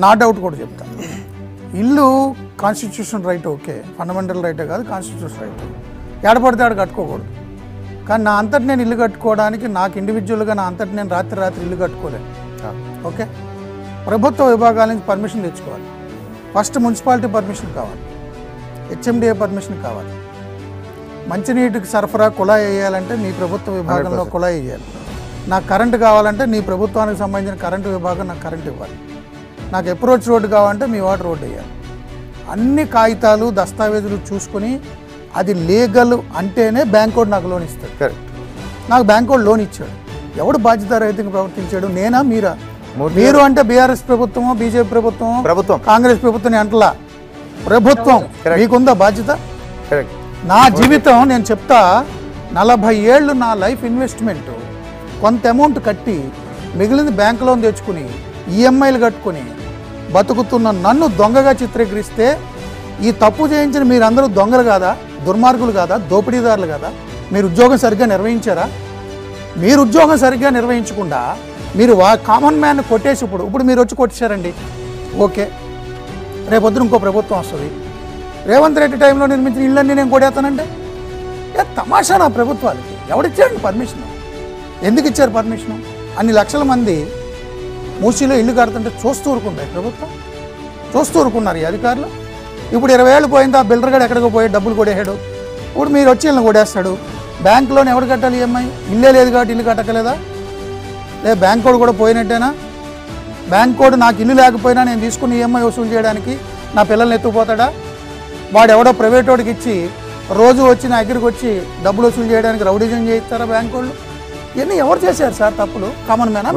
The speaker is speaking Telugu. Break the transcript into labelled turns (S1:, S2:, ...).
S1: నా డౌట్ కూడా చెప్తాను. ఇల్లు కాన్స్టిట్యూషన్ రైట్, ఓకే, ఫండమెంటల్ రైటే కాదు, కాన్స్టిట్యూషన్ రైట్. ఏడపడితే ఆడ కట్టుకోకూడదు. కానీ నా అంతటి నేను ఇల్లు కట్టుకోవడానికి నాకు ఇండివిజువల్గా నా అంతటి నేను రాత్రి ఇల్లు కట్టుకోలేను. ఓకే, ప్రభుత్వ విభాగాల నుంచి పర్మిషన్ తెచ్చుకోవాలి. ఫస్ట్ మున్సిపాలిటీ పర్మిషన్ కావాలి, హెచ్ఎండిఏ పర్మిషన్ కావాలి. మంచినీటికి సరఫరా కుళాయి వేయాలంటే మీ ప్రభుత్వ విభాగంలో కుళాయి వేయాలి. నాకు కరెంటు కావాలంటే నీ ప్రభుత్వానికి సంబంధించిన కరెంటు విభాగం నాకు కరెంటు ఇవ్వాలి. నాకు అప్రోచ్ రోడ్డు కావాలంటే మీ వాటర్ రోడ్డు వేయాలి. అన్ని కాగితాలు దస్తావేజులు చూసుకొని అది లీగల్ అంటేనే బ్యాంక్ వాడు నాకు లోన్ ఇస్తాడు.
S2: కరెక్ట్.
S1: నాకు బ్యాంక్ వాడు లోన్ ఇచ్చాడు. ఎవడు బాధ్యతారహితంగా ప్రవర్తించాడు? నేనా మీరా? మీరు అంటే బీఆర్ఎస్ ప్రభుత్వమో బీజేపీ ప్రభుత్వం కాంగ్రెస్ ప్రభుత్వం అంటలా, ప్రభుత్వం. మీకుందా బాధ్యత?
S2: కరెక్ట్.
S1: నా జీవితం నేను చెప్తా, 40 ఏళ్ళు నా లైఫ్ ఇన్వెస్ట్మెంట్, కొంత అమౌంట్ కట్టి మిగిలింది బ్యాంక్ లోన్ తెచ్చుకుని ఈఎంఐలు కట్టుకుని బతుకుతున్న నన్ను దొంగగా చిత్రీకరిస్తే ఈ తప్పు చేయించిన మీరందరూ దొంగలు కాదా, దుర్మార్గులు కాదా, దోపిడీదారులు కాదా? మీరు ఉద్యోగం సరిగ్గా నిర్వహించారా? మీరు ఉద్యోగం సరిగ్గా నిర్వహించకుండా మీరు కామన్ మ్యాన్ కొట్టేసి ఇప్పుడు మీరు వచ్చి కొట్టేశారండి, ఓకే, రేపొద్దున ఇంకో ప్రభుత్వం వస్తుంది, రేవంత్ రెడ్డి టైంలో నిర్మించిన ఇళ్ళన్నీ నేను కొడేస్తానంటే తమాషా నా ప్రభుత్వాలకి. ఎవడిచ్చారండి పర్మిషన్? ఎందుకు ఇచ్చారు పర్మిషను? అన్ని లక్షల మంది మూసీలో ఇల్లు కడుతుంటే చూస్తూ ఊరుకుంది ప్రభుత్వం, చూస్తూ ఊరుకున్నారు ఈ అధికారులు. ఇప్పుడు 20 ఏళ్ళు పోయింది, ఆ బిల్డర్ గడు ఎక్కడికో పోయి డబ్బులు కొడేసాడు. ఇప్పుడు మీరు వచ్చి ఇళ్ళని కొడేస్తాడు. బ్యాంక్ లోన్ ఎవడు కట్టాలి? ఈఎంఐ. ఇల్లే లేదు కాబట్టి ఇల్లు కట్టకలేదా? లేదు, బ్యాంక్ కోడ్ కూడా పోయినట్టేనా? బ్యాంక్ కోడ్ నాకు ఇల్లు లేకపోయినా నేను తీసుకుని ఈఎంఐ వసూలు చేయడానికి నా పిల్లల్ని ఎత్తుకుపోతాడా? వాడు ఎవడో ప్రైవేట్ వాడికి ఇచ్చి రోజు వచ్చి నా దగ్గరికి వచ్చి డబ్బులు వసూలు చేయడానికి రౌడీజం చేయిస్తారా బ్యాంక్ వాళ్ళు? ఇవన్నీ ఎవరు చేశారు సార్ తప్పులు? కామన్ మ్యానా?